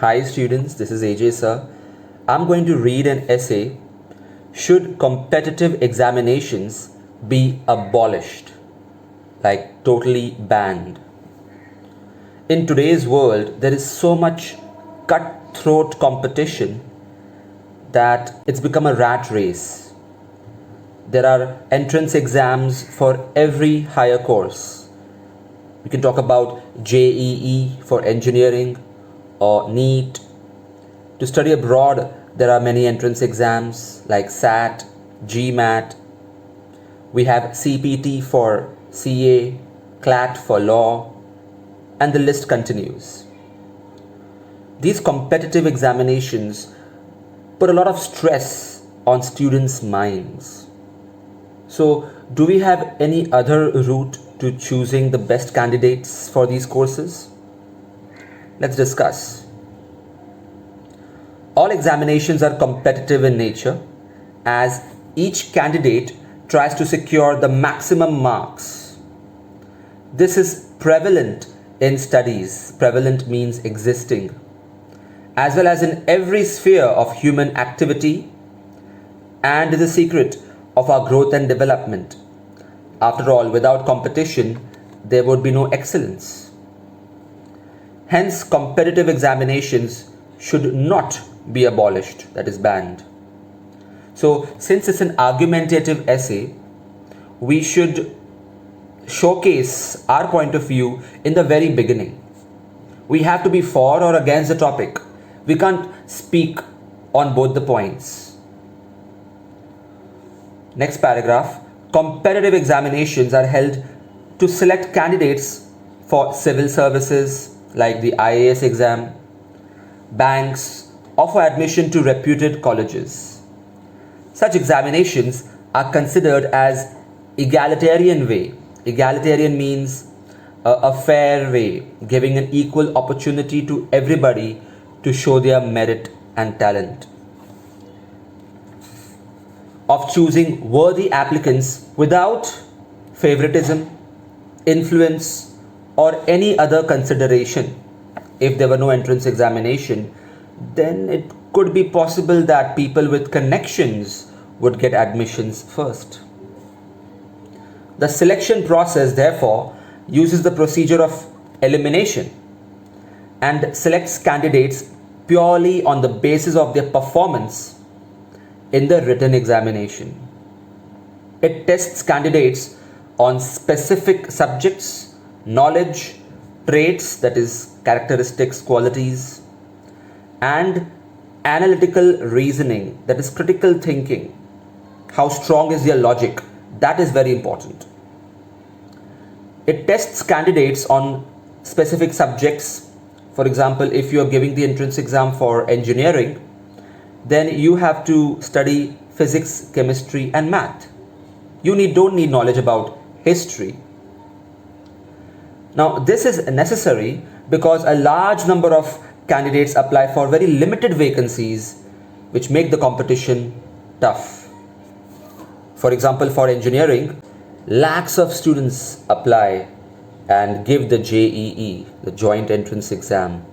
Hi students, this is AJ sir. I'm going to read an essay, Should competitive examinations be abolished? Like totally banned. In today's world, there is so much cutthroat competition that it's become a rat race. There are entrance exams for every higher course. We can talk about JEE for engineering or NEET. To study abroad, there are many entrance exams like SAT, GMAT. We have CPT for CA, CLAT for law, and the list continues. These competitive examinations put a lot of stress on students' minds. So, do we have any other route to choosing the best candidates for these courses? Let's discuss. All examinations are competitive in nature as each candidate tries to secure the maximum marks. This is prevalent in studies. Prevalent means existing, as well as in every sphere of human activity, and the secret of our growth and development. After all, without competition, there would be no excellence. Hence, competitive examinations should not be abolished, that is banned. So, since it's an argumentative essay, we should showcase our point of view in the very beginning. We have to be for or against the topic. We can't speak on both the points. Next paragraph. Competitive examinations are held to select candidates for civil services like the IAS exam. Banks offer admission to reputed colleges. Such examinations are considered as egalitarian way. Egalitarian means a fair way, giving an equal opportunity to everybody to show their merit and talent, of choosing worthy applicants without favoritism, influence, or any other consideration. If there were no entrance examination, then it could be possible that people with connections would get admissions first. The selection process, therefore, uses the procedure of elimination and selects candidates purely on the basis of their performance in the written examination. It tests candidates on specific subjects, knowledge, traits, that is, characteristics, qualities, and analytical reasoning, that is, critical thinking. How strong is their logic? That is very important. It tests candidates on specific subjects. For example, if you are giving the entrance exam for engineering, then you have to study physics, chemistry, and math. You don't need knowledge about history. Now, this is necessary because a large number of candidates apply for very limited vacancies, which make the competition tough. For example, for engineering, lakhs of students apply and give the JEE, the joint entrance exam,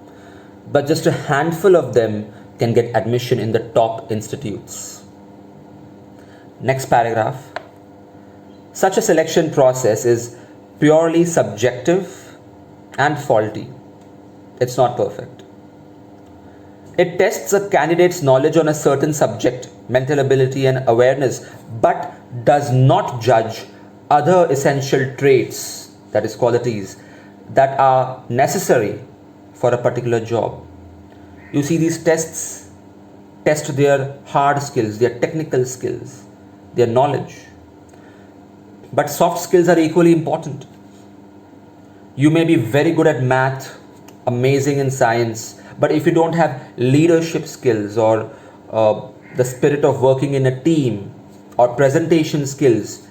but just a handful of them can get admission in the top institutes. Next paragraph. Such a selection process is purely subjective and faulty. It's not perfect. It tests a candidate's knowledge on a certain subject, mental ability and awareness, but does not judge other essential traits, that is, qualities, that are necessary for a particular job. You see, these tests test their hard skills, their technical skills, their knowledge. But soft skills are equally important. You may be very good at math, amazing in science, but if you don't have leadership skills or the spirit of working in a team or presentation skills,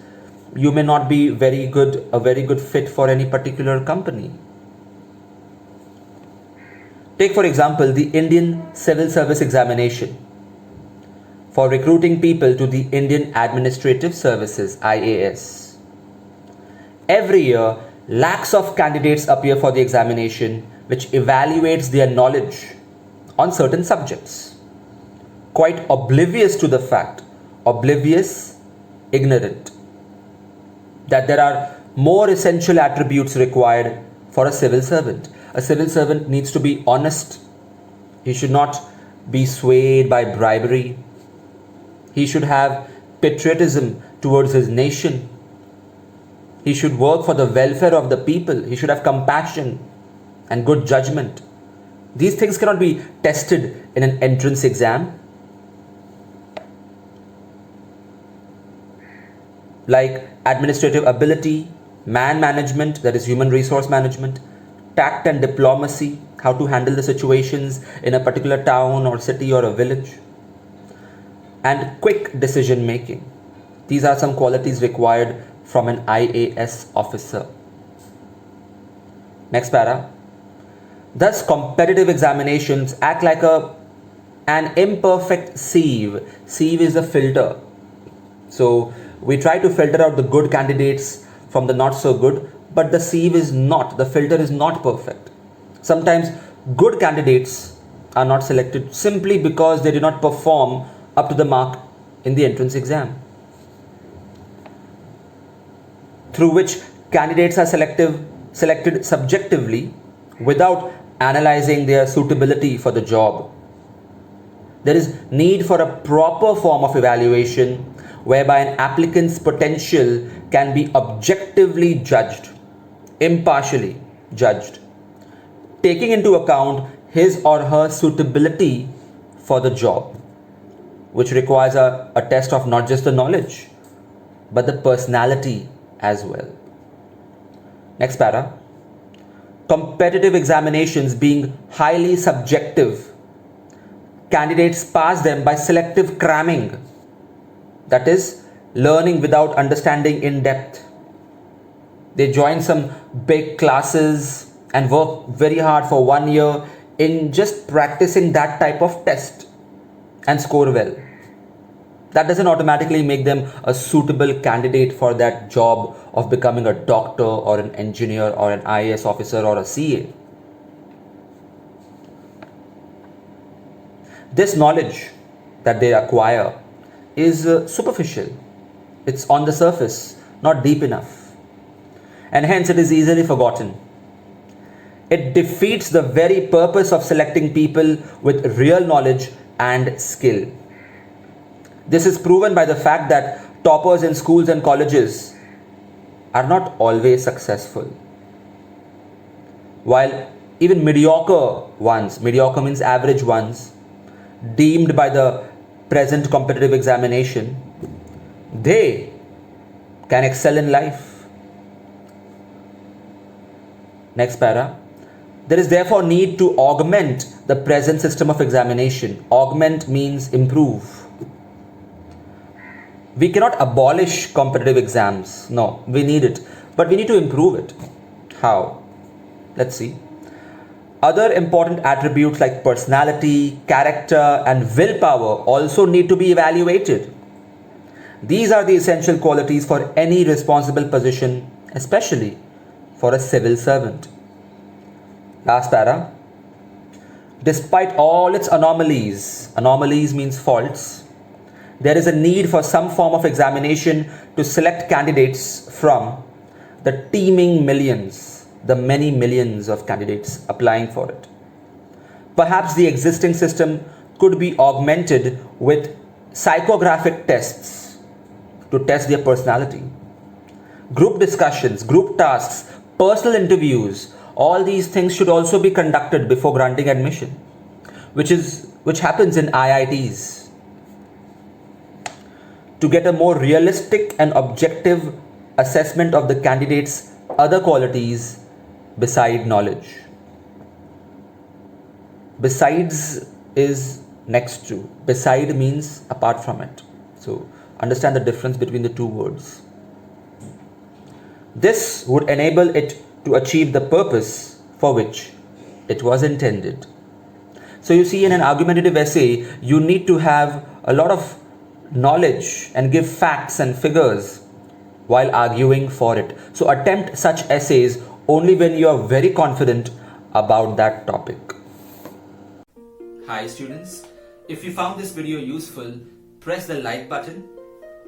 you may not be a very good fit for any particular company. Take, for example, the Indian Civil Service Examination for recruiting people to the Indian Administrative Services, IAS. Every year, lakhs of candidates appear for the examination, which evaluates their knowledge on certain subjects, quite oblivious to the fact, ignorant, that there are more essential attributes required for a civil servant. A civil servant needs to be honest. He should not be swayed by bribery. He should have patriotism towards his nation. He should work for the welfare of the people. He should have compassion and good judgment. These things cannot be tested in an entrance exam. Like administrative ability, man management, that is human resource management, tact and diplomacy, how to handle the situations in a particular town or city or a village, and quick decision making. These are some qualities required from an IAS officer. Next para. Thus, competitive examinations act like an imperfect sieve. Sieve is a filter. So, we try to filter out the good candidates from the not so good, but the sieve is not, the filter is not perfect. Sometimes good candidates are not selected simply because they did not perform up to the mark in the entrance exam, through which candidates are selected subjectively without analyzing their suitability for the job. There is need for a proper form of evaluation whereby an applicant's potential can be objectively judged, impartially judged, taking into account his or her suitability for the job, which requires a test of not just the knowledge, but the personality as well. Next para. Competitive examinations being highly subjective, candidates pass them by selective cramming, that is, learning without understanding in depth. They join some big classes and work very hard for 1 year in just practicing that type of test and score well. That doesn't automatically make them a suitable candidate for that job of becoming a doctor or an engineer or an IAS officer or a CA. This knowledge that they acquire is superficial. It's on the surface, not deep enough, and hence it is easily forgotten. It defeats the very purpose of selecting people with real knowledge and skill. This is proven by the fact that toppers in schools and colleges are not always successful, while even mediocre means average ones, deemed by the present competitive examination, they can excel in life. Next para. There is therefore need to augment the present system of examination. Augment means improve. We cannot abolish competitive exams. No, we need it. But we need to improve it. How? Let's see. Other important attributes like personality, character, and willpower also need to be evaluated. These are the essential qualities for any responsible position, especially for a civil servant. Last para. Despite all its anomalies means faults, there is a need for some form of examination to select candidates from the teeming millions, the many millions of candidates applying for it. Perhaps the existing system could be augmented with psychographic tests to test their personality. Group discussions, group tasks, personal interviews, all these things should also be conducted before granting admission, which happens in IITs. To get a more realistic and objective assessment of the candidate's other qualities beside knowledge. Besides is next to. Beside means apart from it. So understand the difference between the two words. This would enable it to achieve the purpose for which it was intended. So you see, in an argumentative essay, you need to have a lot of knowledge and give facts and figures while arguing for it. So attempt such essays only when you are very confident about that topic. Hi students, if you found this video useful, press the like button.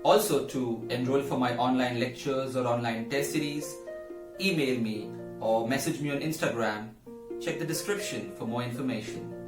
Also, to enroll for my online lectures or online test series, email me or message me on Instagram. Check the description for more information.